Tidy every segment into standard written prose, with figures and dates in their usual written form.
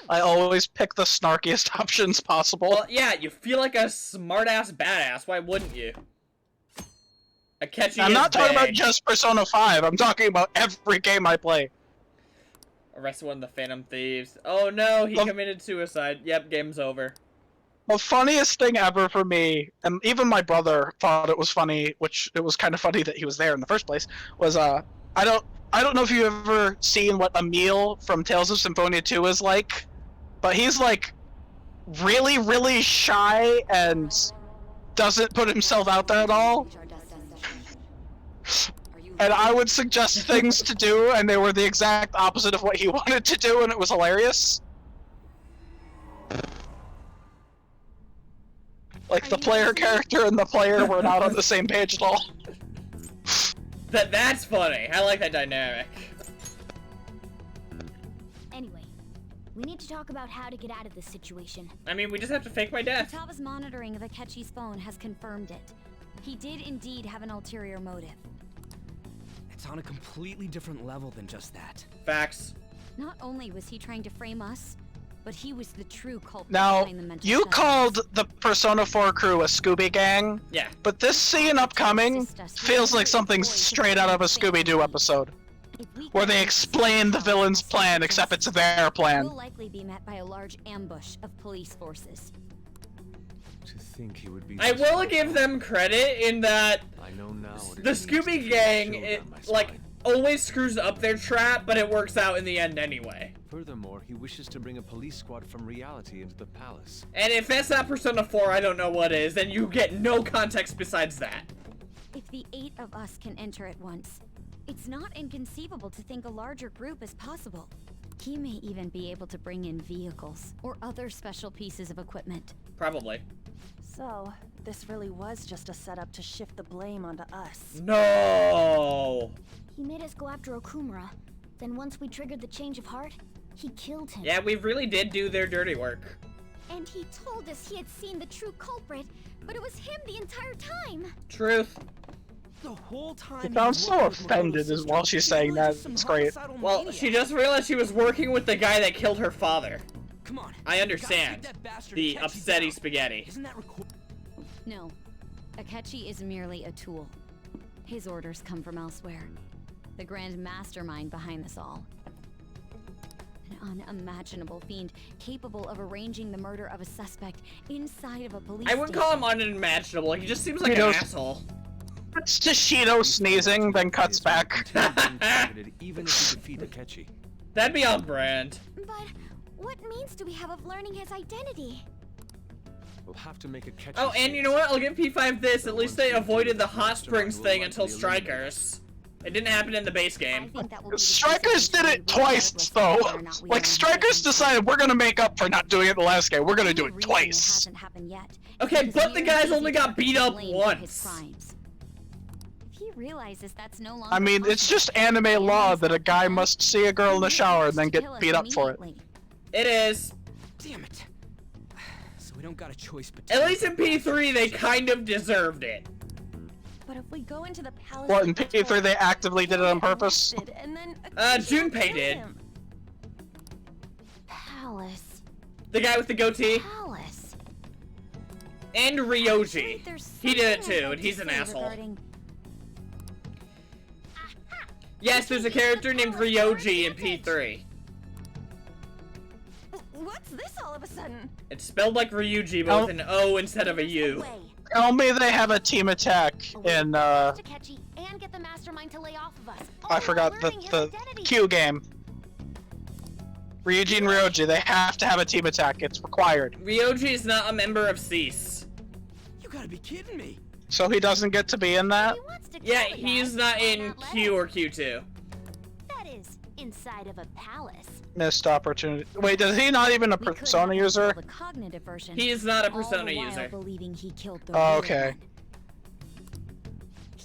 I always pick the snarkiest options possible. Well, yeah, you feel like a smart-ass badass. Why wouldn't you? I'm not talking about just Persona 5. I'm talking about every game I play. Arrested one of the Phantom Thieves. Oh no, he committed suicide. Yep, game's over. The funniest thing ever for me, and even my brother thought it was funny, which it was kind of funny that he was there in the first place, was I don't know if you've ever seen what Emil from Tales of Symphonia 2 is like, but he's like really, really shy and doesn't put himself out there at all. And I would suggest things to do, and they were the exact opposite of what he wanted to do, and it was hilarious. Like, the player character and the player were not on the same page at all. That's funny. I like that dynamic. Anyway, we need to talk about how to get out of this situation. I mean, we just have to fake my death. Futaga's monitoring of Akechi's phone has confirmed it. He did indeed have an ulterior motive. It's on a completely different level than just that. Facts. Not only was he trying to frame us, but he was the true culprit now, behind the mental you illness. called the Persona 4 crew a Scooby Gang. Yeah. But this scene upcoming feels like something straight out of a Scooby-Doo episode. Where they explain the villain's plan, except it's their plan. Will likely be met by a large ambush of police forces. To think he would be I will give them credit in that I know now the Scooby Gang, always screws up their trap, but it works out in the end anyway. Furthermore, he wishes to bring a police squad from reality into the palace. And if that's not Persona 4, I don't know what is, then you get no context besides that. If the 8 of us can enter at once, it's not inconceivable to think a larger group is possible. He may even be able to bring in vehicles or other special pieces of equipment. Probably. So, this really was just a setup to shift the blame onto us. No! He made us go after Okumura. Then once we triggered the change of heart, he killed him. Yeah, we really did do their dirty work. And he told us he had seen the true culprit, but it was him the entire time. Truth. The whole time It sounds so offended as while she's saying that. It's great. Well, she just realized she was working with the guy that killed her father. Come on. I understand. The upsetty spaghetti. Isn't that No. Akechi is merely a tool. His orders come from elsewhere. The grand mastermind behind this all. An unimaginable fiend capable of arranging the murder of a suspect inside of a police I wouldn't call him unimaginable. He just seems like an asshole. It's Toshido sneezing, then cuts back. Even if you defeat Akechi. That'd be on brand. But what means do we have of learning his identity? We'll have to make Akechi. Oh, and you know what? I'll give P5 this. At least they avoided the hot springs thing until Strikers. It didn't happen in the base game. Strikers did it twice, though. Like, Strikers decided we're gonna make up for not doing it the last game. We're gonna do it twice. Okay, but the guy's only got beat up once. He realizes that's no longer I mean, it's just anime law that a guy must see a girl in the shower and then get beat up for it. It is. Damn it. So we don't got a choice but At least in P3, they kind of deserved it. But if we go into the palace... What, in P3 they actively did it on purpose? Junpei did. Palace. The guy with the goatee. Palace. And Ryoji. He did it too, and he's an asshole. Yes, there's a character named Ryoji in P3. What's this all of a sudden? It's spelled like Ryuji, but with an O instead of a U. Tell me they have a team attack in, I forgot the Q game. Ryuji and Ryoji, they have to have a team attack. It's required. Ryoji is not a member of Cease. You gotta be kidding me. So he doesn't get to be in that? Yeah, he's not in Q or Q2. That is, inside of a palace. Missed opportunity. Wait, is he not even a Persona user? He is not a Persona user. Oh, okay.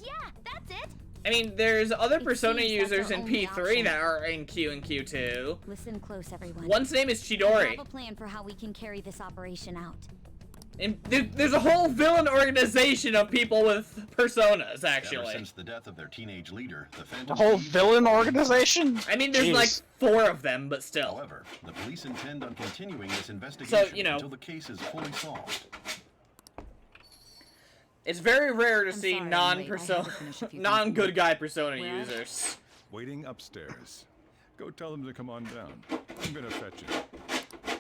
Yeah, that's it. I mean, there's other Persona users in P3 that are in Q and Listen close, everyone. One's name is We Chidori. have a plan for how we can carry this operation out. And there's a whole villain organization of people with personas, actually. Ever since the death of their teenage leader, the A Phantom whole Thieves- villain organization? I mean, there's Jeez. like 4 of them, but still. However, the police intend on continuing this investigation you know. until the case is fully solved. It's very rare to I'm see sorry, I'm late. I had to finish a few non-good things. guy persona Where? users. Waiting upstairs. Go tell them to come on down. I'm gonna fetch you.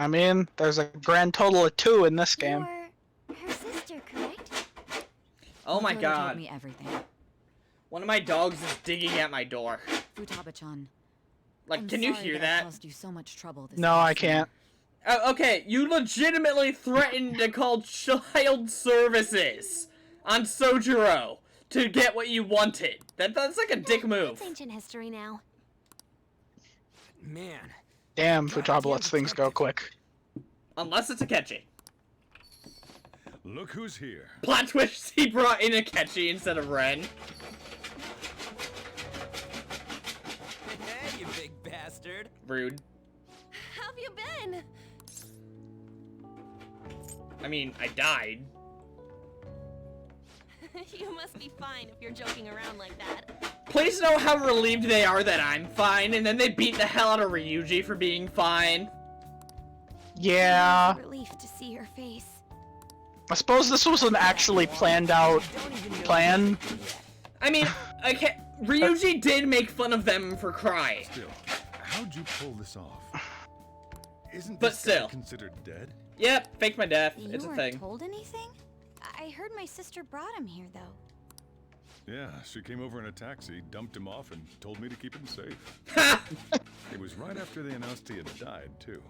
I mean, there's a grand total of 2 in this game. You're her sister, correct? Oh my Makoto god. told me everything. One of my dogs is digging at my door. Futaba-chan. Like, I'm can you sorry hear I that? caused you so much trouble this No, I past summer. can't. Oh, okay, you legitimately threatened to call child services on Sojiro to get what you wanted. That's like a dick move. It's ancient history now. Man, Damn, Futaba lets things go quick. Unless it's Akechi. Look who's here. Plot twist, he brought in Akechi instead of Ren. hey, you big bastard. Rude. How have you been? I mean, I died. You must be fine if you're joking around like that. Please know how relieved they are that I'm fine, and then they beat the hell out of Ryuji for being fine. Yeah, It's a relief to see your face. I suppose this was an actually planned out plan. I mean, Ryuji did make fun of them for crying. Still, how'd you pull this off? Isn't But this guy still. considered dead? Yep, fake my death. You It's a weren't thing. told anything? I heard my sister brought him here, though. Yeah, she came over in a taxi, dumped him off, and told me to keep him safe. Ha! It was right after they announced he had died, too.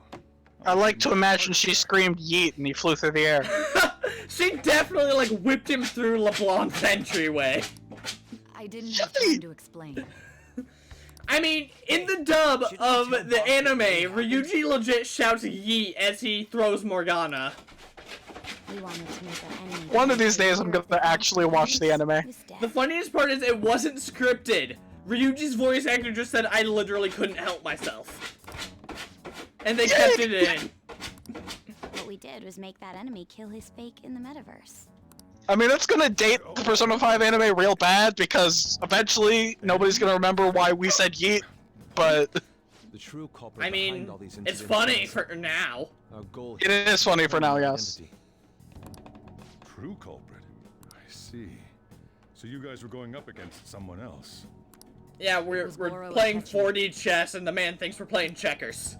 I like to imagine she screamed yeet and he flew through the air. She definitely, like, whipped him through LeBlanc's entryway. I didn't have time to explain. I mean, in the dub of the anime, Ryuji legit shouts yeet as he throws Morgana. We wanted to make that enemy. One of these days I'm gonna actually watch the anime. Who's dead. The funniest part is it wasn't scripted. Ryuji's voice actor just said, I literally couldn't help myself. And they kept it in. What we did was make that enemy kill his fake in the metaverse. I mean, it's gonna date the Persona 5 anime real bad because eventually nobody's gonna remember why we said yeet, but The true culprit I behind mean, all these it's incidents funny is for now. our goal it here is funny for now, determine yes. identity. True culprit. I see. So you guys were going up against someone else. Yeah, It we're was Goro playing Akechi. 4D chess and the man thinks we're playing checkers.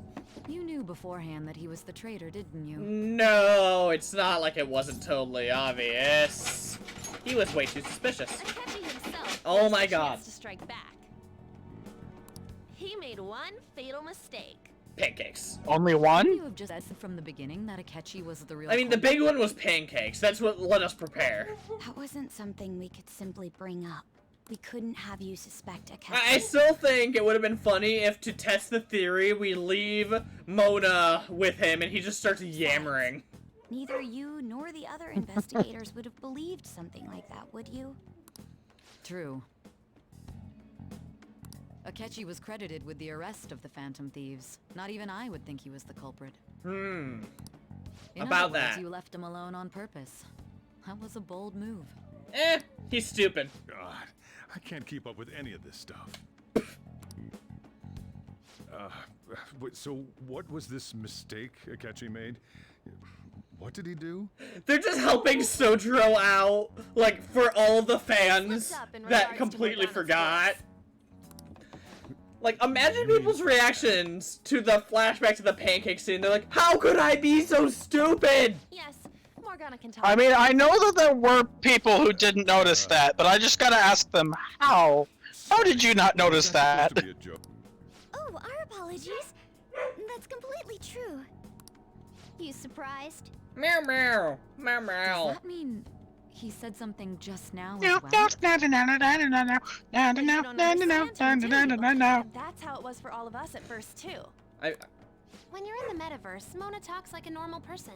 You knew beforehand that he was the traitor, didn't you? No, it's not like it wasn't totally obvious. He was way too suspicious. Akechi himself Oh gets my the God. chance to strike back. He made one fatal mistake. Pancakes. Only Couldn't one? you have just said from the beginning that Akechi was the real I mean, the culprit? big one was pancakes. That's what let us prepare. That wasn't something we could simply bring up. We couldn't have you suspect Akechi. I still think it would have been funny if, to test the theory, we leave Mona with him and he just starts yammering. Neither you nor the other investigators would have believed something like that, would you? True. Akechi was credited with the arrest of the Phantom Thieves. Not even I would think he was the culprit. Hmm. In About other words, that. you left him alone on purpose. That was a bold move. He's stupid. God, I can't keep up with any of this stuff. So what was this mistake Akechi made? What did he do? They're just helping Sojiro out, like, for all the fans What's up in that regards to completely Morgana's forgot. voice? Like, imagine people's reactions to the flashback to the pancake scene. They're like, how could I be so stupid? Yes, Morgana can talk. I mean, I know that there were people who didn't notice that, but I just gotta ask them, how? How did you not notice That's that? supposed to be a joke. Oh, our apologies. That's completely true. You surprised? Meow meow. Meow Does meow. that mean he said something just now No, as well? no, no, no, no, no, no, no, no, But no, you no, don't no, no, no, understand him, no, do no, you? no, no. That's how it was for all of us at first, too. When you're in the metaverse, Mona talks like a normal person.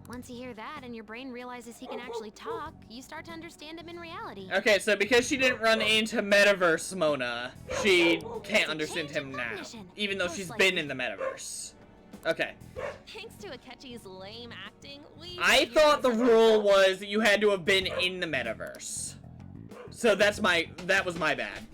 Once you hear that and your brain realizes he can actually talk, you start to understand him in reality. Okay, so because she didn't run into Metaverse Mona, she can't understand him now. Even though she's been in the Metaverse. Okay. Thanks to Akechi's lame acting, I thought the rule was that you had to have been in the metaverse. So that was my bad.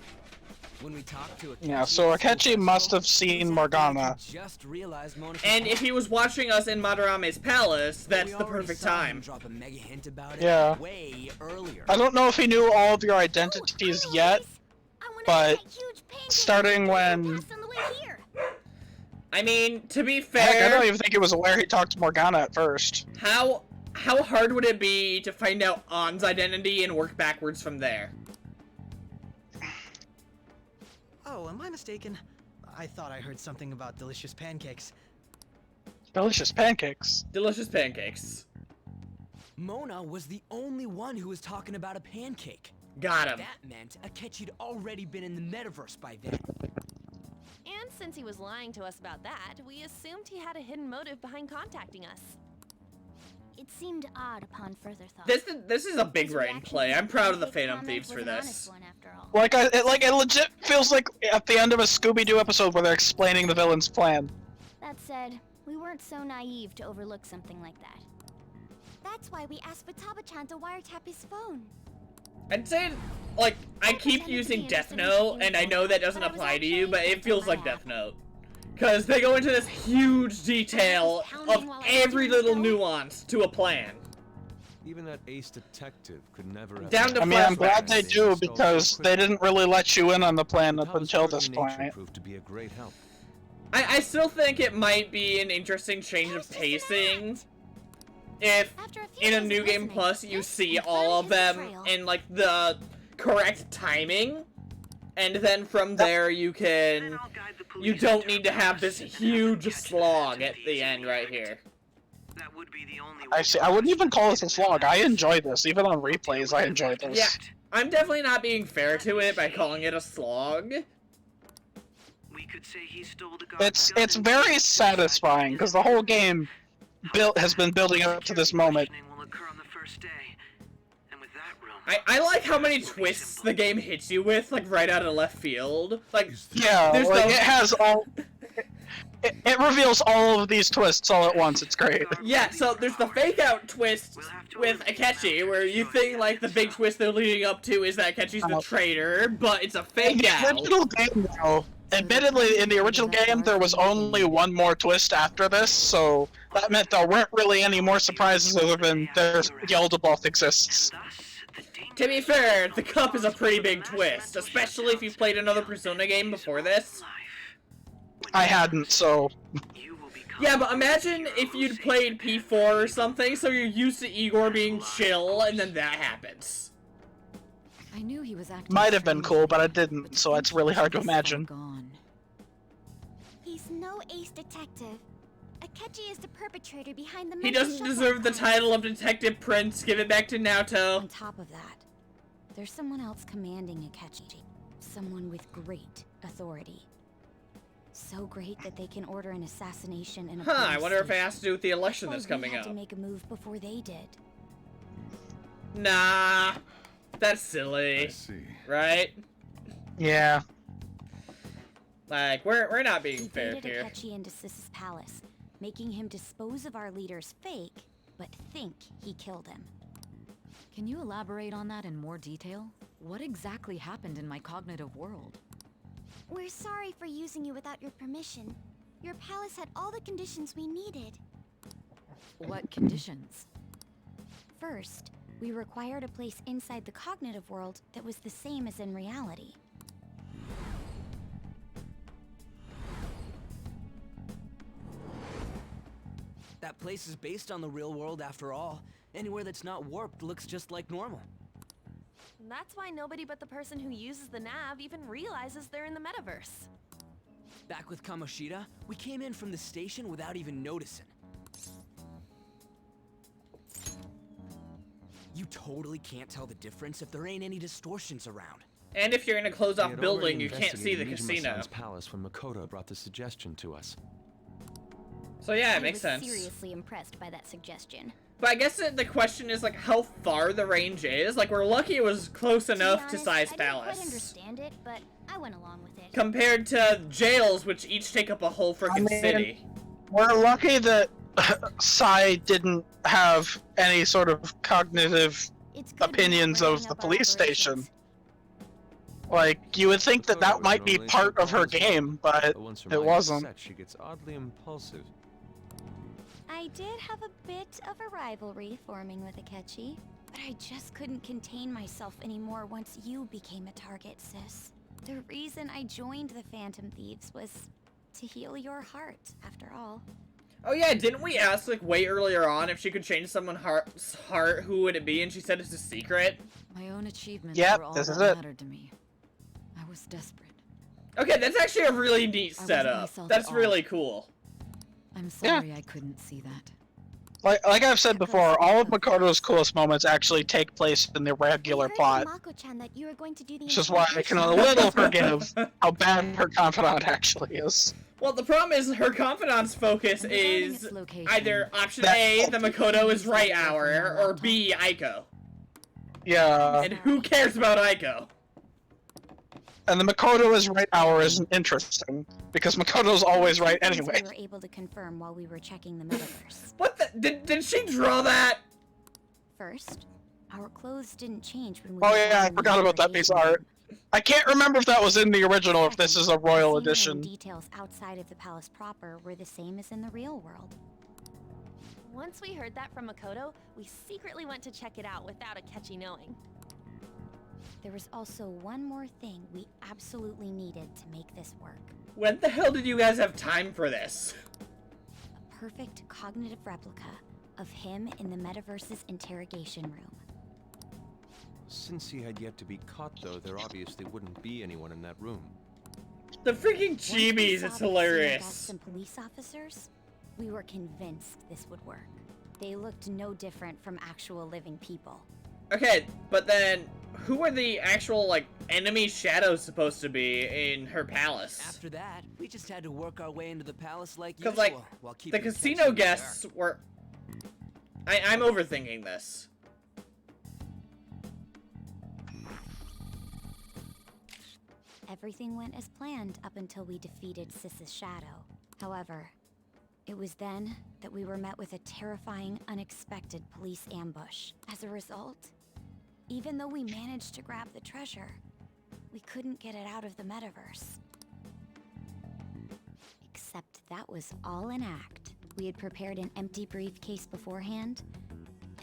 When we talked to Akechi, Yeah, so Akechi must have seen Morgana. Just realized Mona And if he was watching us in Madarame's palace, that's we the already perfect saw him time. drop a mega hint about it Yeah. way earlier. I don't know if he knew all of your identities yet, but starting when... I mean, to be Heck, I fair, don't even think he was aware he talked to Morgana at first. how hard would it be to find out Ann's identity and work backwards from there? Oh, am I mistaken? I thought I heard something about delicious pancakes. Delicious pancakes. Delicious pancakes. Mona was the only one who was talking about a pancake. Got him. That meant Akechi'd already been in the metaverse by then. And since he was lying to us about that, we assumed he had a hidden motive behind contacting us. It seemed odd upon further thought. This is a big His brain reaction play. to I'm proud of the Pancake Phantom comment Thieves for was an this. honest one after all. Like, it legit feels like at the end of a Scooby-Doo episode where they're explaining the villain's plan. That said, we weren't so naive to overlook something like that. That's why we asked Futaba-chan to wiretap his phone. I'd say, like, I keep using Death Note, and I know that doesn't apply to you, but it feels like Death Note. Because they go into this huge detail of every little nuance to a plan. Even that ace detective could never have... Down to I mean, I'm glad flashbacks. they do, because they didn't really let you in on the plan up until this point. Proved to be a great help. I still think it might be an interesting change of pacing if in a New Game Plus you see all of them in like the correct timing, and then from there you don't need to have this huge slog at the end right here. I see. I wouldn't even call this a slog. I enjoy this. Even on replays, I enjoy this. Yeah, I'm definitely not being fair to it by calling it a slog. It's very satisfying because the whole game has been building up to this moment. I like how many twists the game hits you with, like right out of left field. Like, yeah, there's like, no... it has all. It reveals all of these twists all at once. It's great. Yeah, so there's the fake out twist with Akechi, where you think like the big twist they're leading up to is that Akechi's the traitor, but it's a fake out. Original game, though. Admittedly, in the original game, there was only one more twist after this, so that meant there weren't really any more surprises other than there's Yeldabaoth exists. To be fair, the cup is a pretty big twist, especially if you've played another Persona game before this. I hadn't, so... Yeah, but imagine if you'd played P4 or something, so you're used to Igor being chill, and then that happens. I knew he was acting Might have been strange, cool, but I didn't, so it's really hard to imagine. Gone. He's no ace detective. Akechi is the perpetrator behind the He mental doesn't shuffle deserve the plan. title of Detective Prince. Give it back to Naoto. On top of that, there's someone else commanding Akechi. Someone with great authority. So great that they can order an assassination in a Huh, I plain wonder if it state. has to do with the election That's that's why coming we had up. to make a move before they did. Nah, that's I silly, see. right? Yeah. Like, we're not being He fair baited here. Akechi into Sis's palace, making him dispose of our leader's fake, but think he killed him. Can you elaborate on that in more detail? What exactly happened in my cognitive world? We're sorry for using you without your permission. Your palace had all the conditions we needed. What conditions? First, we required a place inside the cognitive world that was the same as in reality. That place is based on the real world after all. Anywhere that's not warped looks just like normal. That's why nobody but the person who uses the nav even realizes they're in the metaverse. Back with Kamoshida, we came in from the station without even noticing. You totally can't tell the difference if there ain't any distortions around. And if you're in a closed-off We had building, already you can't see the investigated casino. Nijima-san's palace when Makoto brought the suggestion to us. So yeah, it I makes was sense. seriously impressed by that suggestion. But I guess the question is, like, how far the range is. Like, we're lucky it was close enough to honest, Sai's I didn't quite palace. understand it, but I went along with it. Compared to jails, which each take up a whole freaking I mean, city. We're lucky that Sai didn't have any sort of cognitive opinions of the police station. Like, you would think that that might be part of her game, but it wasn't. She gets oddly impulsive. I did have a bit of a rivalry forming with Akechi, but I just couldn't contain myself anymore once you became a target, sis. The reason I joined the Phantom Thieves was to heal your heart, after all. Oh yeah, didn't we ask, like, way earlier on if she could change someone's heart, who would it be? And she said it's a secret. My own achievements Yep, were all this that is it. mattered to me. I was desperate. Okay, that's actually a really neat setup. That's really cool. I'm sorry I couldn't see that. Like I've said before, all of Makoto's coolest moments actually take place in the regular plot. Which is why I can a little forgive how bad her confidant actually is. Well, the problem is her confidant's focus is either option A, the Makoto is right hour, or B, Aiko. Yeah. And who cares about Aiko? And the Makoto is right hour isn't interesting, because Makoto's always right anyway. We were able to confirm while we were checking the metaverse. What the? Did she draw that? First, our clothes didn't change when we Oh yeah, I forgot about that piece of art. I can't remember if that was in the original, if this is a royal edition. Details outside of the palace proper were the same as in the real world. Once we heard that from Makoto, we secretly went to check it out without Akechi knowing. There was also one more thing we absolutely needed to make this work. When the hell did you guys have time for this? A perfect cognitive replica of him in the metaverse's interrogation room. Since he had yet to be caught, though, there obviously wouldn't be anyone in that room. The freaking chibis, it's hilarious. Some police officers, we were convinced this would work. They looked no different from actual living people. Okay, but then, who are the actual, like, enemy shadows supposed to be in her palace? After that, we just had to work our way into the palace like usual. Like, while the casino guests were... I'm overthinking this. Everything went as planned up until we defeated Sis's shadow. However, it was then that we were met with a terrifying, unexpected police ambush. As a result, even though we managed to grab the treasure, we couldn't get it out of the metaverse. Except that was all an act. We had prepared an empty briefcase beforehand,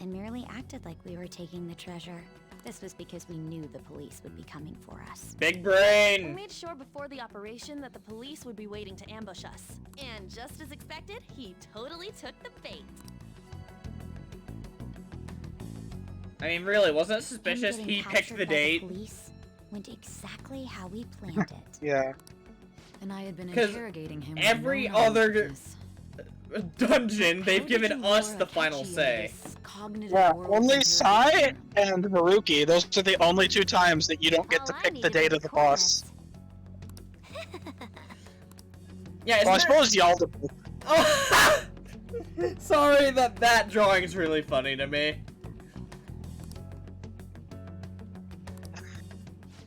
and merely acted like we were taking the treasure. This was because we knew the police would be coming for us. Big brain! We made sure before the operation that the police would be waiting to ambush us. And just as expected, he totally took the bait. I mean, really, wasn't it suspicious he picked the date? The police went exactly how we planned it. Yeah. And I had been interrogating him. Every other dungeon, they've given us the final say. Yeah, only Sai and Haruki, those are the only two times that you don't get to pick the date of the boss. Yeah, well, I suppose y'all do. Oh. Sorry, that drawing is really funny to me.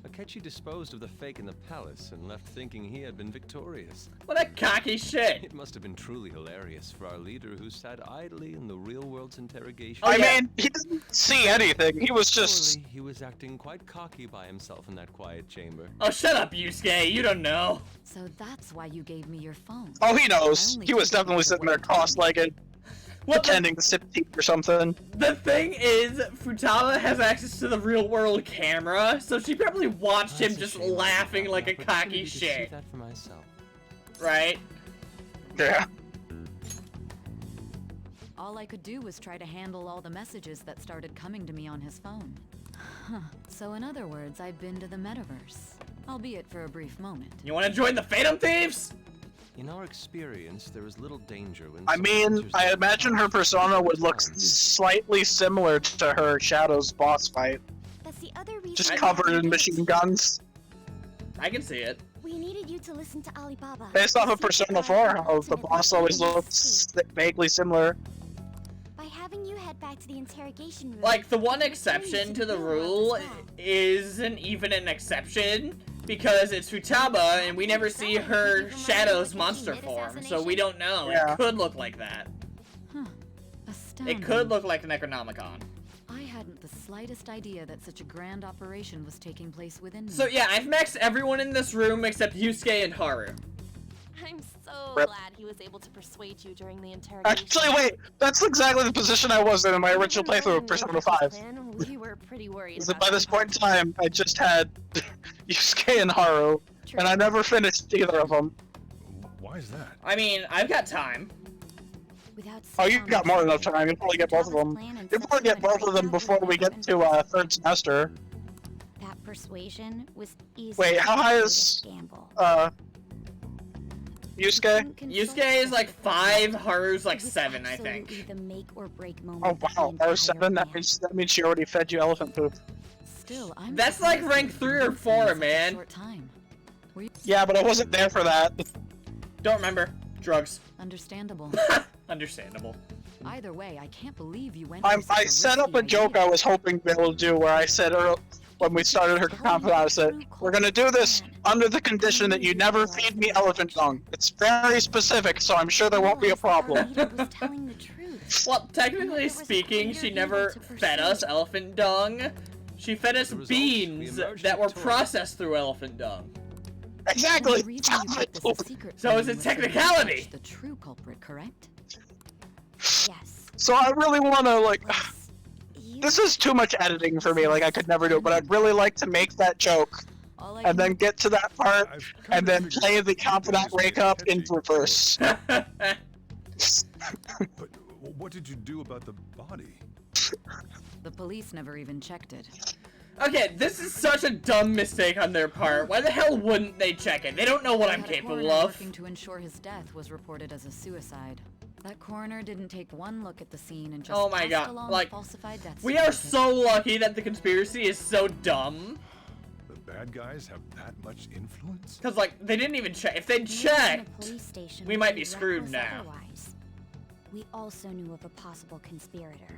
Akechi disposed of the fake in the palace and left thinking he had been victorious. What a cocky shit! It must have been truly hilarious for our leader who sat idly in the real world's interrogation. I mean, he didn't see anything. He was just... Surely he was acting quite cocky by himself in that quiet chamber. Oh, shut up, Yusuke. You don't know. So that's why you gave me your phone. Oh, he knows. He was definitely sitting there cross-legged, pretending to sip tea or something. The thing is, Futaba has access to the real-world camera, so she probably watched him just laughing like a cocky shit. See that for myself. Right? Yeah. All I could do was try to handle all the messages that started coming to me on his phone. Huh. So in other words, I've been to the metaverse, albeit for a brief moment. You want to join the Phantom Thieves? In our experience, there is little danger when... I mean, I imagine her persona would look slightly similar to her Shadow's boss fight. That's the other reason. Just covered in machine guns. I can see it. We needed you to listen to Alibaba. Based off of Persona 4, how the boss always looks vaguely similar. By having you head back to the interrogation room. Like, the one exception to the rule isn't even an exception. because it's Futaba, and we never see her Shadow's monster form, so we don't know. Yeah. It could look like that. Huh. Astounding. It could look like Necronomicon. I hadn't the slightest idea that such a grand operation was taking place within me. So yeah, I've maxed everyone in this room except Yusuke and Haru. I'm so Rip. glad he was able to persuade you during the interrogation. Actually, wait. That's exactly the position I was in my original playthrough of Persona 5. We were pretty worried So about by this that. point in time, I just had Yusuke and Haru, and I never finished either of them. Why is that? I mean, I've got time. Without Oh, you got more than enough time. You probably get both of them. You probably get both of them before we get to third semester. That persuasion was easy. Wait, how high is gamble. Yusuke? Yusuke is like 5, Haru's like 7, I think. The make or break moment. Oh wow, Haru's 7. That means she already fed you elephant poop. Still, I'm That's like rank 3 or 4, man. short time. Were you Yeah, but I wasn't there for that. Don't remember. Drugs. understandable? Understandable. Either way, I can't believe you went. I set up a joke I was hoping to be able to do where I said when we started her confidence, I said, we're gonna do this under the condition that you never feed me elephant dung. It's very specific, so I'm sure there won't be a problem. was telling the truth. Well, technically speaking, she never fed us elephant dung. She fed us beans that were processed through elephant dung. Exactly! And the reason you kept this a secret So from it's a me was so you could technicality. catch the true culprit, correct? Yes. So I really wanna, like... Plus, you This is too much editing for me, like I could never do it, but I'd really like to make that joke, All I and then can- get to that part, I've and kind of then figured play out the that confidant Yusuke wake is up in catchy, reverse. But what did you do about the body? The police never even checked it. Okay, this is such a dumb mistake on their part. Why the hell wouldn't they check it? They don't know what They I'm had a capable coroner of. working to ensure his death was reported as a suicide. That coroner didn't take one look at the scene and just Oh my passed God, along like, a falsified death We are certificate. so lucky that the conspiracy is so dumb. The bad guys have that much influence? Cause like, they didn't even check. If they'd being in a checked, police station we would might be screwed reckless now. Otherwise. We also knew of a possible conspirator.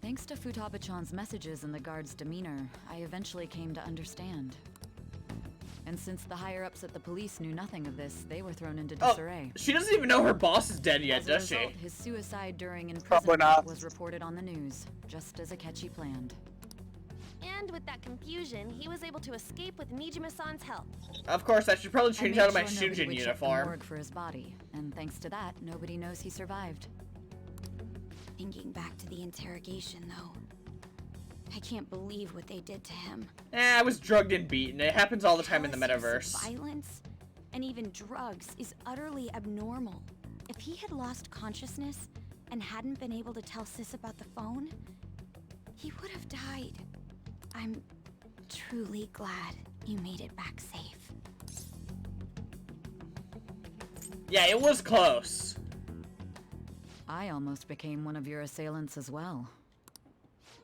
Thanks to Futaba-chan's messages and the guard's demeanor, I eventually came to understand. And since the higher-ups at the police knew nothing of this, they were thrown into Oh, disarray. she doesn't even know her boss is dead yet, As a does she? result, his suicide during Probably imprisonment not. was reported on the news, just as Akechi planned. And with that confusion, he was able to escape with Nijima-san's help. Of course, I should probably I change made out of my sure nobody Shujin would check the uniform. morgue for his body, and thanks to that, nobody knows he survived. Thinking back to the interrogation, though, I can't believe what they did to him. I was drugged and beaten. It happens all the time in the Callousness, metaverse. Violence and even drugs is utterly abnormal. If he had lost consciousness and hadn't been able to tell Sis about the phone, he would have died. I'm truly glad you made it back safe. Yeah, it was close. I almost became one of your assailants as well.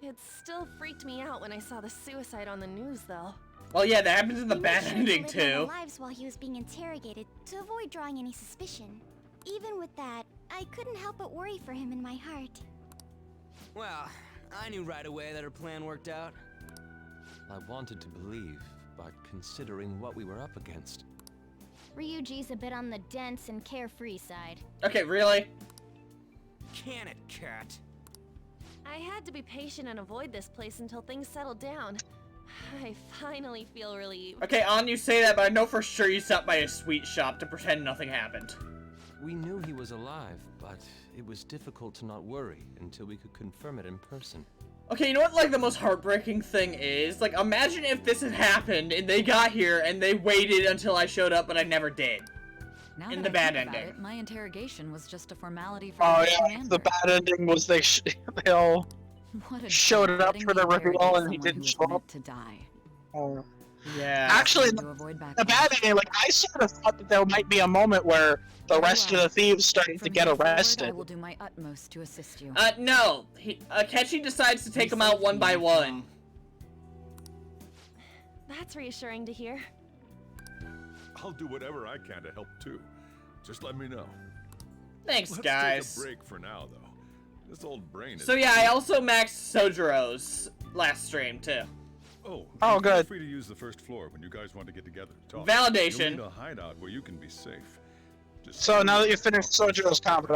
It still freaked me out when I saw the suicide on the news, though. Well, yeah, that happens in the We bad made sure to ending live normal too. lives while he was being interrogated to avoid drawing any suspicion. Even with that, I couldn't help but worry for him in my heart. Well, I knew right away that her plan worked out. I wanted to believe, but considering what we were up against. Ryuji's a bit on the dense and carefree side. Okay, really? Can it, cat? I had to be patient and avoid this place until things settled down. I finally feel relieved. Okay, On, you say that, but I know for sure you stopped by a sweet shop to pretend nothing happened. We knew he was alive, but it was difficult to not worry until we could confirm it in person. Okay, you know what, like, the most heartbreaking thing is? Like, imagine if this had happened and they got here and they waited until I showed up, but I never did. Now In that the I bad think about ending. it, my interrogation was just a formality for Oh the yeah, commander. the bad ending was they all What a showed joke it up letting for me the reveal interrogate and he someone didn't who was show meant up. to die. Oh. Yeah. Actually, To avoid the bad backlash. ending, like I sort of thought that there might be a moment where the rest of the thieves started to From get here forward, arrested. I will do my utmost to assist you. No. Akechi decides to take them out one by one. That's reassuring to hear. I'll do whatever I can to help too. Just let me know. Thanks, Let's guys. take a break for now, though. This old brain is... So yeah, I also maxed Sojiro's last stream, too. Oh, good. Feel free to use the first floor when you guys want to get together to talk. Validation. You'll need a hideout where you can be safe. So now that you've finished Sojiro's comment,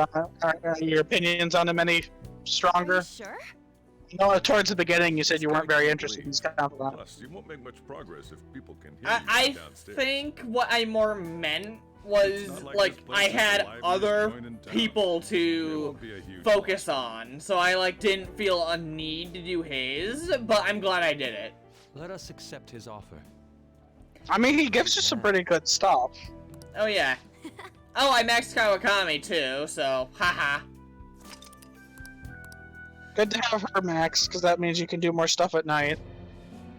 are your opinions on him any stronger? Sure? No, towards the beginning you said you weren't very interested in his comment. Plus, you won't make much progress if people can hear I you downstairs. think what I more meant was, like I had other people to focus on, so I, like, didn't feel a need to do his, but I'm glad I did it. Let us accept his offer. I mean, he gives you some pretty good stuff. Oh, yeah. Oh, I maxed Kawakami, too, so, haha. Good to have her, Max, because that means you can do more stuff at night.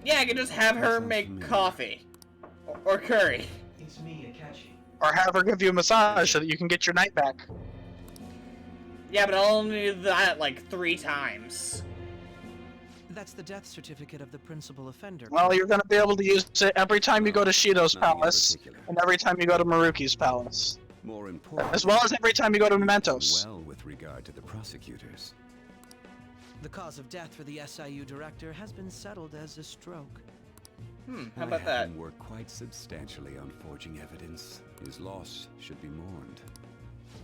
Yeah, I can just have her make coffee. Or curry. It's me, Akechi. Or have her give you a massage so that you can get your night back. Yeah, but I'll only do that, like, 3 times. That's the death certificate of the principal offender. Well, you're going to be able to use it every time you go to Shido's palace, and every time you go to Maruki's palace. More important, as well as every time you go to Mementos. Well, with regard to the prosecutors. The cause of death for the SIU director has been settled as a stroke. How about that? He worked quite substantially on forging evidence. His loss should be mourned.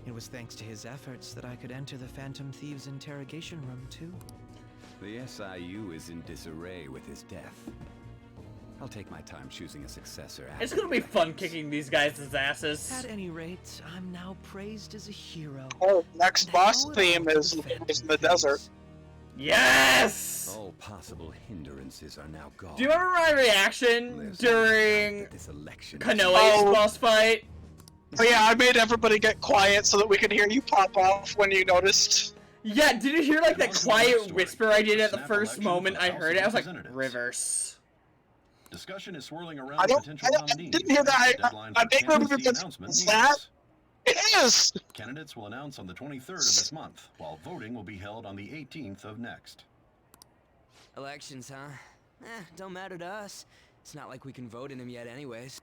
It was thanks to his efforts that I could enter the Phantom Thieves' interrogation room, too. The SIU is in disarray with his death. I'll take my time choosing a successor. It's gonna be fun kicking these guys' asses. At any rate, I'm now praised as a hero. Oh, next boss theme is in the desert. Yes! All possible hindrances are now gone. Do you remember my reaction during Kanoe's Oh. boss fight? Oh yeah, I made everybody get quiet so that we could hear you pop off when you noticed. Yeah, did you hear like that quiet whisper I did at the first moment I heard it? I was like, reverse. Discussion is swirling around I potential nominees. didn't hear that. I think Is that. It is! Candidates will announce on the 23rd of this month, while voting will be held on the 18th of next. Elections, huh? Don't matter to us. It's not like we can vote in them yet anyways.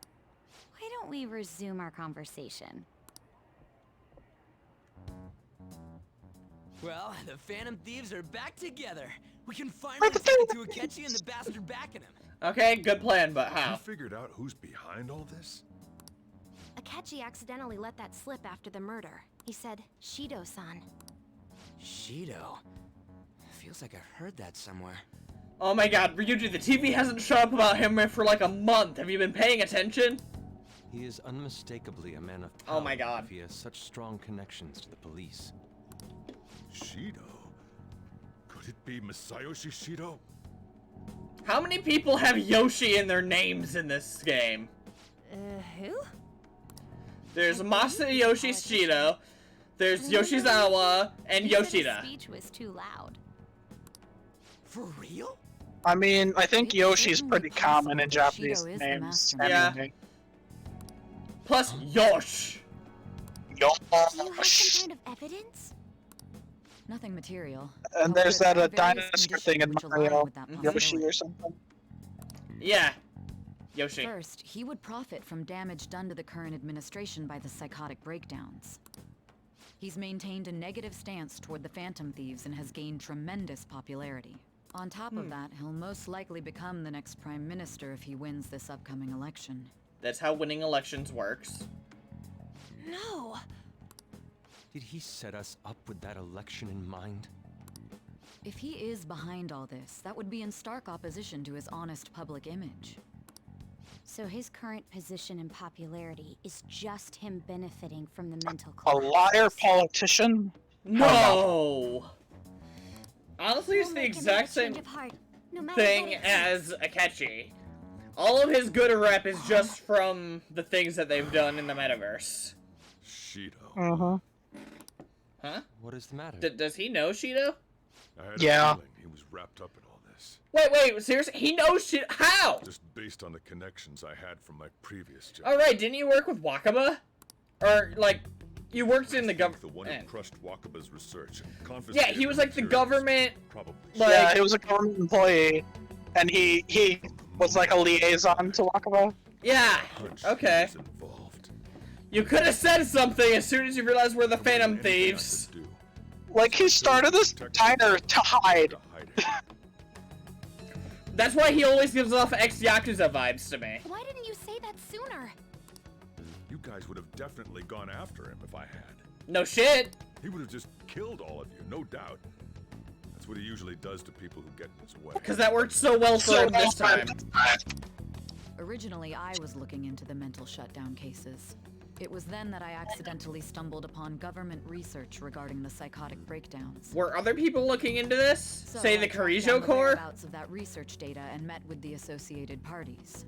Why don't we resume our conversation? Well, the Phantom Thieves are back together. We can finally take it to Akechi and the bastard backing him. Okay, good plan, but how? You figured out who's behind all this? Akechi accidentally let that slip after the murder. He said, Shido-san. Shido? Feels like I've heard that somewhere. Oh my god, Ryuji, the TV hasn't shut up about him for like a month. Have you been paying attention? He is unmistakably a man of power. Oh my god. If he has such strong connections to the police. Shido? Could it be Masayoshi Shido? How many people have Yoshi in their names in this game? Who? There's Masayoshi Shido, there's Yoshizawa, and Yoshida. The speech was too loud. For real? I mean, I think Yoshi's pretty common in Japanese Shido is the names. Yeah. Anyway. Plus Yosh. Do you have some Yosh. kind of evidence? Nothing material. And there's that However, there are various dinosaur thing in conditions which align Mario. with that Yoshi possibility. or something. Yeah. Yoshi. First, he would profit from damage done to the current administration by the psychotic breakdowns. He's maintained a negative stance toward the Phantom Thieves and has gained tremendous popularity. On top of that, he'll most likely become the next Prime Minister if he wins this upcoming election. That's how winning elections works. No. Did he set us up with that election in mind? If he is behind all this, that would be in stark opposition to his honest public image. So his current position and popularity is just him benefiting from the mental A collapse. liar politician? No! Honestly, it's We'll the make him exact have a same change of heart, no matter thing what it as Akechi. All of his good rep is just from the things that they've done in the metaverse. Shido. Uh-huh. Huh? What is the matter? Does he know Shido? I had Yeah. a feeling he was wrapped up in all this. Wait, seriously? He knows Shido? How? Just based on the connections I had from my previous job. Alright, didn't you work with Wakaba? Or, like, you worked in the The government. one who crushed Wakaba's research and Yeah, confiscated he was the like the materials. government. Probably. Like, Yeah, he was a government employee, and he was like a liaison to Wakaba. yeah, Hunch okay. he was involved. You could have said something as soon as you realized we're the Phantom Anything I Thieves. could do Like, he started this diner to hide. to hide it. That's why he always gives off ex-Yakuza vibes to me. Why didn't you say that sooner? You guys would have definitely gone after him if I had. No shit. He would have just killed all of you, no doubt. That's what he usually does to people who get in his way. Because that worked so well for him this time. Originally, I was looking into the mental shutdown cases. It was then that I accidentally stumbled upon government research regarding the psychotic breakdowns. Were other people looking into this? So Say the I tracked Carrizo down the Corps? whereabouts of that research data and met with the associated parties.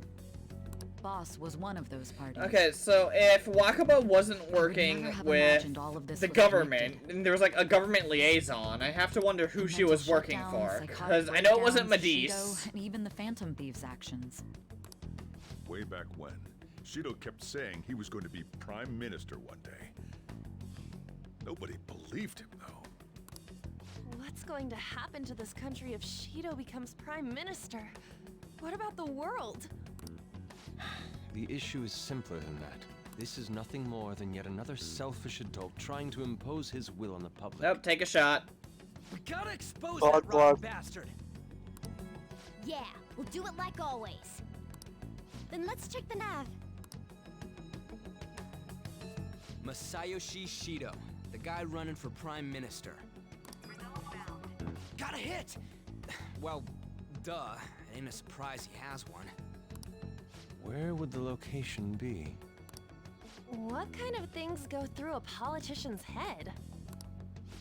Boss was one of those parties. Okay, so if Wakaba wasn't working with the government, and there was like a government liaison, I have to wonder who she was working for. Because I know it wasn't Baddies. And even the Phantom Thieves' actions. Way back when, Shido kept saying he was going to be Prime Minister one day. Nobody believed him, though. What's going to happen to this country if Shido becomes Prime Minister? What about the world? The issue is simpler than that. This is nothing more than yet another selfish adult trying to impose his will on the public. Nope, take a shot. We gotta expose that rotten bastard. Yeah, we'll do it like always. Then let's check the nav. Masayoshi Shido, the guy running for Prime Minister. Got a hit! Well, duh. It ain't a surprise he has one. Where would the location be? What kind of things go through a politician's head?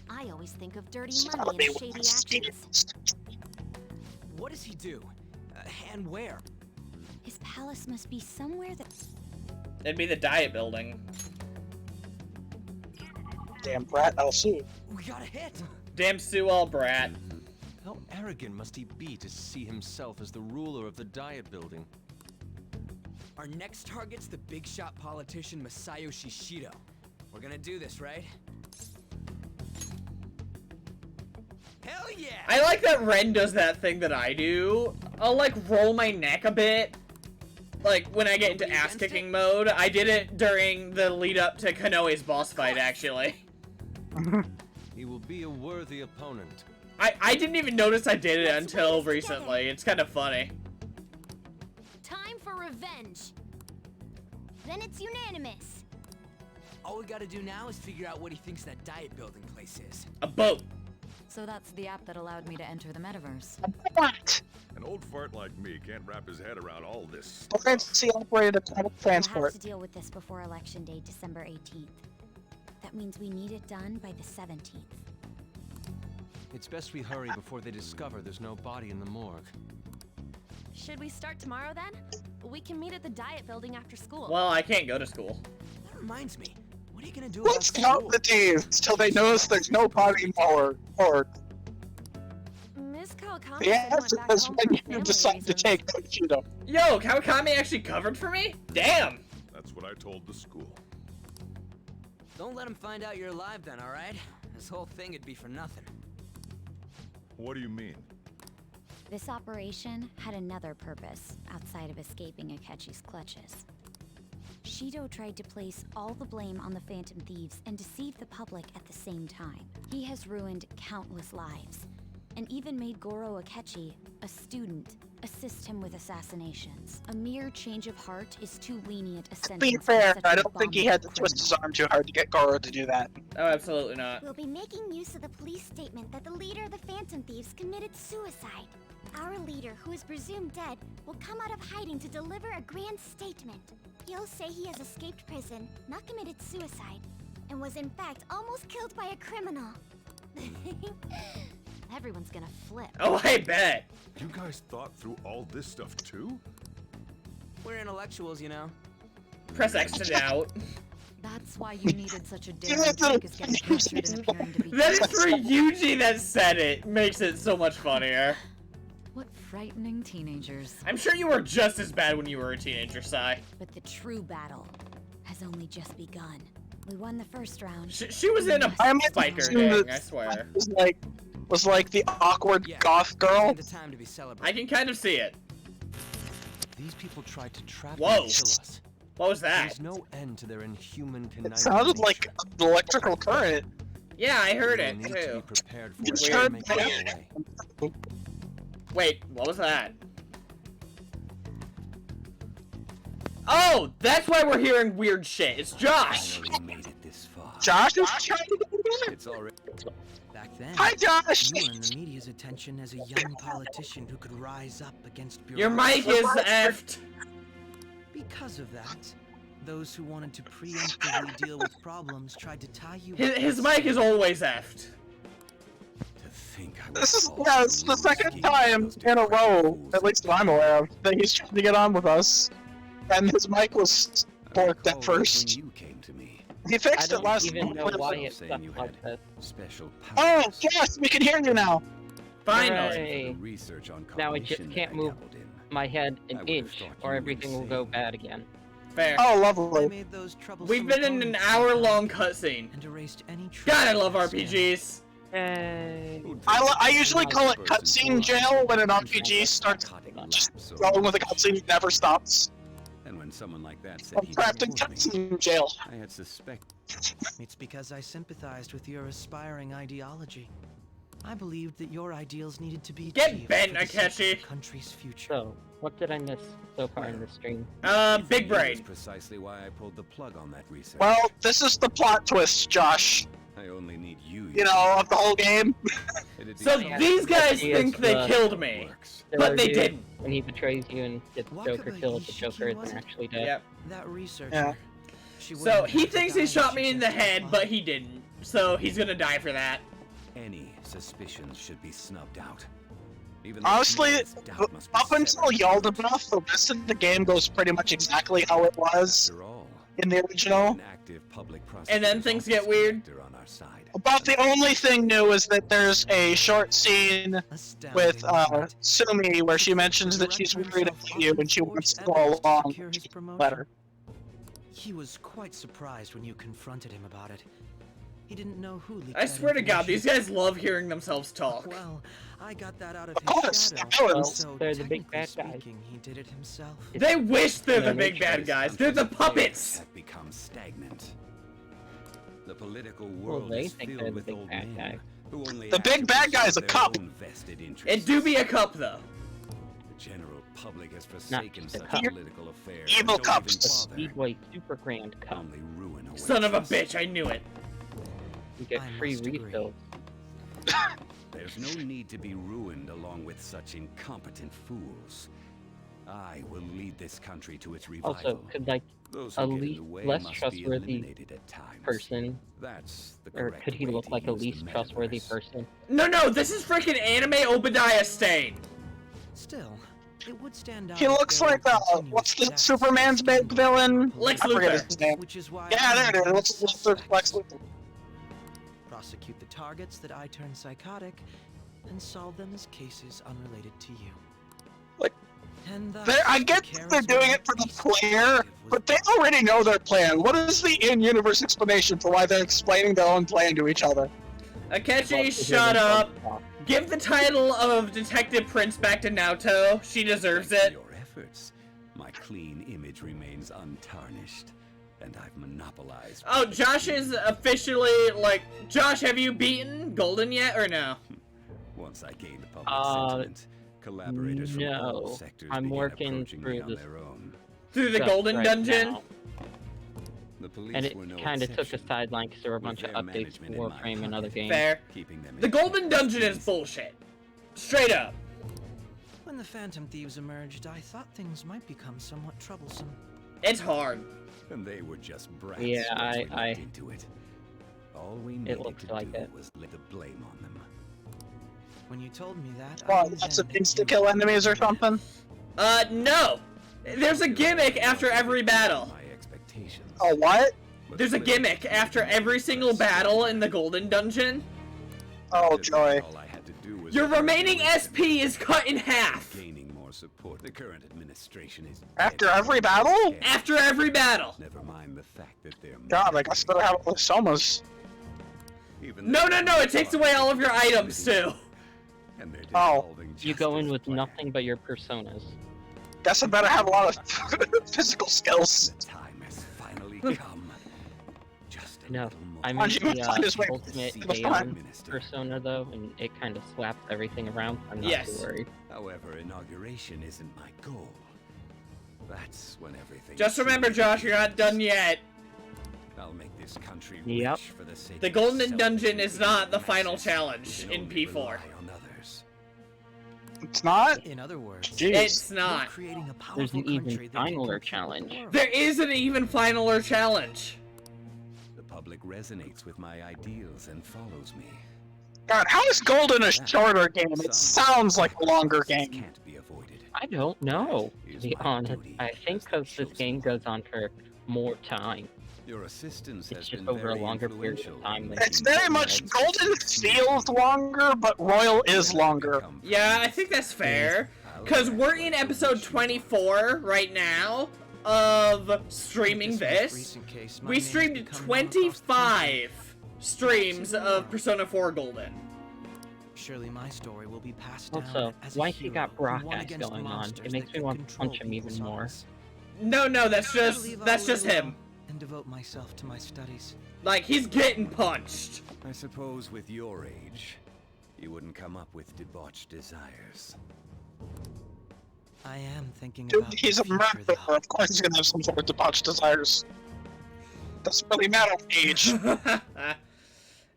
I always think of dirty money and shady actions. What does he do? And where? His palace must be somewhere that... It'd be the Diet Building. Damn brat, I'll sue. We got a hit! Damn Sue-all brat. How arrogant must he be to see himself as the ruler of the Diet Building? Our next target's the big shot politician Masayoshi Shido. We're gonna do this, right? Hell yeah! I like that Ren does that thing that I do. I'll like roll my neck a bit. Like when I get into ass-kicking mode. I did it during the lead up to Kanoe's boss fight, actually. He will be a worthy opponent. I didn't even notice I did it until recently. It's kind of funny. Time for revenge. Then it's unanimous. All we gotta do now is figure out what he thinks that Diet Building place is. A boat. So that's the app that allowed me to enter the metaverse. What? An old fart like me can't wrap his head around all this. Fancy operated public We'll transport. have to deal with this before Election Day, December 18th. That means we need it done by the 17th. It's best we hurry before they discover there's no body in the morgue. Should we start tomorrow then? We can meet at the Diet Building after school. Well, I can't go to school. That reminds me. What are you gonna do Let's about count school? the days till they notice there's no body more. Or Miss Kawakami the said answer went back is home when for you family decide to reasons. take Shido. Yo, Kawakami actually covered for me? Damn. That's what I told the school. Don't let him find out you're alive then, alright? This whole thing would be for nothing. What do you mean? This operation had another purpose outside of escaping Akechi's clutches. Shido tried to place all the blame on the Phantom Thieves and deceive the public at the same time. He has ruined countless lives, and even made Goro Akechi, a student, assist him with assassinations. A mere change of heart is too lenient a To sentence. be for fair, such I an don't think he had to abominable twist his arm too hard to get Goro to do that. Oh, absolutely not. We'll be making use of the police statement that the leader of the Phantom Thieves committed suicide. Our leader, who is presumed dead, will come out of hiding to deliver a grand statement. He'll say he has escaped prison, not committed suicide, and was in fact almost killed by a criminal. Everyone's gonna flip. Oh, I bet. You guys thought through all this stuff too? We're intellectuals, you know. Press X to doubt. That's why you needed such a daring trick as getting captured and appearing to be That is for Yuji that said it. Makes it so much funnier. What frightening teenagers. I'm sure you were just as bad when you were a teenager, Sai. But the true battle has only just begun. We won the first round. She was in a I'm biker assuming gang, I swear. Was like the awkward goth girl. The time to be I celebrating. can kind of see it. These people tried to trap Whoa. and kill us. What was that? There's no end to their inhuman conniving It sounded nature. like an electrical current. Yeah, I heard We it need to be too. prepared for You it heard and make our that? way. Wait, what was that? Oh, that's why we're hearing weird shit. It's Josh. Finally made it this far. Josh is trying to get it. It's already. Back then, Hi, Josh! you were in the media's attention as a young politician who could rise up against Your mic is effed. Because of that, those who wanted to preemptively deal with problems tried to tie you. His mic is always effed. This is, yeah, it's the second time in a row, at least that I'm aware of, that he's trying to get on with us. And his mic was borked at first. He fixed it last even know why it's saying you had special Oh, powers. yes, we can hear you now. Finally. Research on Now I just can't move my head an inch, or everything will go bad again. Fair. Oh, lovely. We've been in an hour-long cutscene. God, I love RPGs. I usually call it cutscene jail when an RPG starts just going with a cutscene that never stops. And when someone like that said I'm he trapped in didn't cutscene jail. I had suspected. It's because I sympathized with your aspiring ideology. I believed that your ideals needed to be Get achieved bent, for the sake of the Akechi. country's future. So, what did I miss so far in the stream? Big brain. That's precisely why I pulled the plug on that research. Well, this is the plot twist, Josh. I only need you. You know, of the whole game. So these guys think they killed me, but they didn't. When he betrays you and gets Joker killed, the Joker isn't actually dead. Yep. That researcher. Yeah. So he thinks he shot me in the head, but he didn't. So he's gonna die for that. Any suspicions should be snubbed out. Even the Honestly, smallest doubt must be up until severed. Yaldabaoth, the rest of the game goes pretty much exactly how it was After all, in the original. an active public And then things get weird. prosecutor's on our side. About the only thing new is that there's a short scene with Sumi where she mentions that she's worried about you and she wants to go along. Letter. He was quite surprised when you confronted him about it. He didn't know who leaked I that swear to God, these information. guys love hearing themselves talk. Well, I got that out of Of his course, shadow. Owens. So They're the big technically bad guys. speaking, he did it himself. They wish they're the Yeah, big bad guys. They're the puppets. Have become stagnant. The political Well, world they is think filled they're the with big old bad men guy. who only The act big to bad guy's a preserve cup. their own vested It interests. do be a cup though. The general public has forsaken just a such cup. political affairs. Evil and don't even cups. bother. Speedway Super Grand Cup. Only ruin awaits Son of a us. bitch, I knew it. You get I free must agree. refills. There's no need to be ruined along with such incompetent fools. I will lead this country to its revival. Also, could like Those a who get in least the way less must be trustworthy eliminated at times. person, That's the or correct could he way look to like a use the least trustworthy metaverse. person? No, this is freaking anime Obadiah Stane. Still, it would stand out. He if looks there were like continuous what's the deaths Superman's big villain? Lex I forget Luthor. his name. Which is why Yeah, I there it is. must Lex Luthor. prosecute the targets that I turn psychotic and solve them as cases unrelated to you. Like, And thus, I get the that they're doing it for the player, but they already know their plan. What is the in-universe explanation for why they're explaining their own plan to each other? Akechi, shut up. Give the title of Detective Prince back to Naoto. She deserves Thanks to it. your efforts, my clean image remains untarnished, and I've monopolized. Oh, Josh is officially like, Josh, have you beaten Golden yet or no? Once I gained the public sentiment, collaborators from all no. sectors I'm began working approaching through me on this their own. Through the stuff Golden right Dungeon? now. The police And it were no kind of took a exception, sideline because there were a with bunch of their updates to management in my Warframe and other pocket, games. Fair. keeping them The in Golden check Dungeon is as bullshit. Straight up. When the Phantom Thieves emerged, I thought things might become somewhat troublesome. It's hard. And they were just brats Yeah, once we I- looked into it. All we needed looks to like do it. was lay the blame on them. When you told me that, Well, I lots of intended things to you kill would enemies or do that. something? No. There's a gimmick after every battle. My expectations. Oh, what? But There's a clearly, gimmick after every single battle in the Golden Dungeon. Oh, all joy. I had to do was Your open the remaining door and SP is cut in half. gaining more support. The current administration is After dead. every battle? After every battle. Never mind the fact that they're God, I guess better have all the somas. even No, though it takes away all of your items too. and they're Oh. dissolving You go in justice with plan. nothing but your personas. Guess I better have a lot of physical skills. The time has finally come. Just a No, little more. I Why mean don't you find his way the ultimate to the Aeon front? Minister. persona though, and it kind of slaps everything around. I'm not Yes. too worried. However, inauguration isn't my goal. That's when everything. Just remember, Josh, you're not done yet. I'll make this country rich for the sake The of Golden Dungeon self-deluding is not the masses final who challenge can in only P4. rely on others. It's not? In other words, Jeez. It's not. creating a powerful There's an even country that can finaler compete with challenge. the world. There is an even finaler challenge. The public resonates with my ideals and follows me. God, how is Golden a shorter game? It sounds like a longer game. Can't be avoided. I don't know, to be honest. I think because this game goes on for more time. Your assistance It's has just been over a very longer period of influential time in than It's making very much Golden feels longer, but Royal is longer. Yeah, I think that's fair. Because we're in episode 24 right now of streaming this. We streamed 25 streams of Persona 4 Golden. Surely my story will be passed down Also, as a why he hero got who won broadcast against going on? monsters It makes that me could want to control punch him even people's more. hearts. No, that's just Leave him. and devote myself to my studies. Like, he's getting punched. I suppose with your age, you wouldn't come up with debauched desires. I am thinking Dude, about he's the a future, murderer. though. Of course he's gonna have some sort of debauched desires. Doesn't really matter age.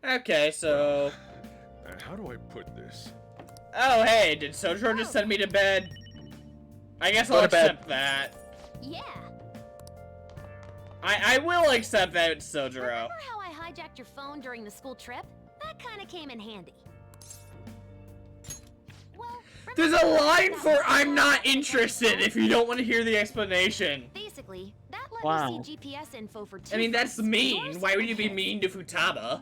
Okay, so... How do I put this? Oh, hey, did Sojiro just send me to bed? I guess I'll Go to bed. accept that. Yeah. I will accept that, Sojiro. Remember how I hijacked your phone during the school trip? That kind of came in handy. Well, There's a line for I'm not interested if you don't want to hear the explanation. basically, that let Wow. me see GPS info for two I mean, that's friends, mean. yours Why would and you be his. mean to Futaba?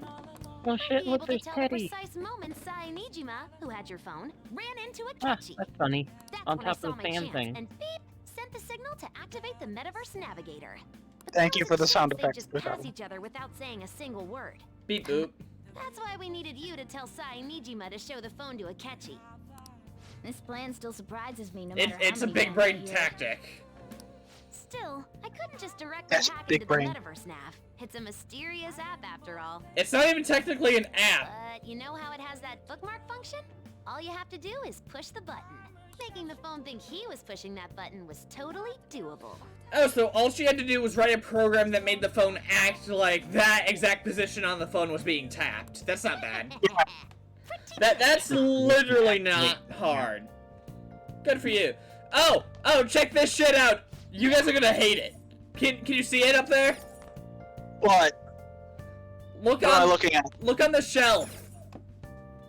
Oh shit, Be look, able to there's tell Teddy. the precise moment Sai Nijima, who had your phone, ran into a Ah, catchy. that's funny. That's On when I top saw of the my fan chance, thing. and beep, sent the signal to activate the Metaverse Navigator. But Thank there you was for a the sound chance they'd effects just for that pass one. each other without saying a single word. Beep boop. That's why we needed you to tell Sai Nijima to show the phone to Akechi. This plan still surprises me no matter It's how a many big times brain I hear it. tactic. Still, I couldn't just directly That's hack big into brain. the Metaverse Nav. It's a mysterious app after all. It's not even technically an app. But you know how it has that bookmark function? All you have to do is push the button. Making the phone think he was pushing that button was totally doable. Oh, so all she had to do was write a program that made the phone act like that exact position on the phone was being tapped. That's not bad. That's literally not hard. Good for you. Oh, check this shit out. You guys are gonna hate it. Can you see it up there? What? Look What am I on looking at? look on the shelf.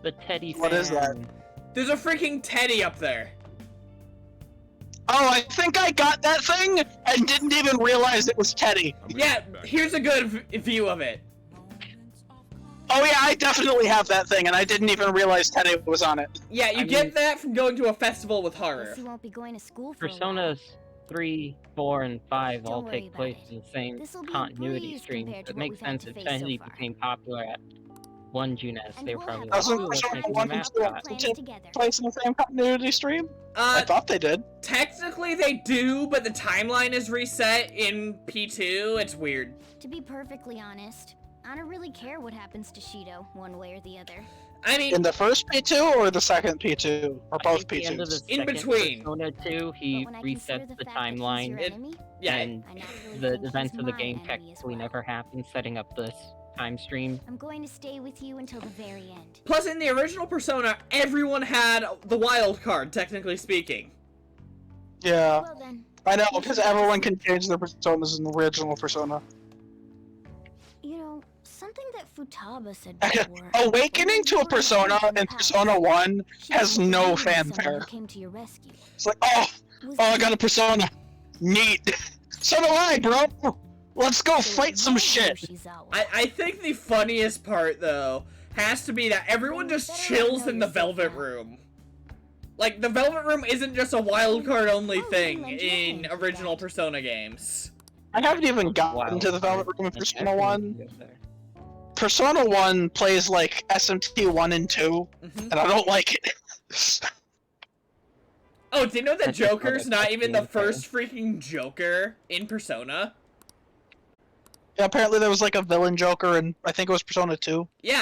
The Teddy fan. What is that? There's a freaking Teddy up there. Oh, I think I got that thing and didn't even realize it was Teddy. Yeah, here's a good view of it. Oh yeah, I definitely have that thing, and I didn't even realize Teddy was on it. Yeah, you I get mean- that from going to a festival with Haru. Guess he won't be going to school for a while. Personas 3, 4, and 5 all Don't worry take about place it. in the same This'll be a continuity breeze stream. compared to It what makes we've had sense to if face Teddy so far. became popular at 1 Junes. And They were we'll probably have like, Doesn't ooh, let's Persona make him a 1 and 2 mascot. Plan take together. place in the same continuity stream? I thought they did. Technically they do, but the timeline is reset in P2. It's weird. To be perfectly honest, I don't really care what happens to Shido, one way or the other. I mean, In the first P2 or the second P2? Or I both think the end of the P2s? In second between. Persona 2, he But when I consider resets the fact that he's timeline, your It- enemy, yeah, and I naturally the think events he's of the my game enemy as technically well. never happened, setting up this time stream. I'm going to stay with you until the very end. plus in the original Persona, everyone had the wild card, technically speaking. Yeah, Well then, I know, because everyone can change their personas in the original Persona. you know, something that Futaba said before. Awakening to a persona in Persona 1 She has was no the someone who fanfare. came to your rescue. It's like, oh, Was I got a persona. Neat. So do I, bro. Let's go fight some shit. I think the funniest part, though, has to be that everyone just chills in the Velvet Room. Like, the Velvet Room isn't just a wildcard only thing in original Persona games. I haven't even gotten to the Velvet Room in Persona 1. Persona 1 plays like SMT 1 and 2, and I don't like it. Oh, do you know that That's just Joker's what I not even the think, first freaking Joker in Persona? Yeah, apparently there was like a villain Joker in, I think it was Persona 2. Yeah,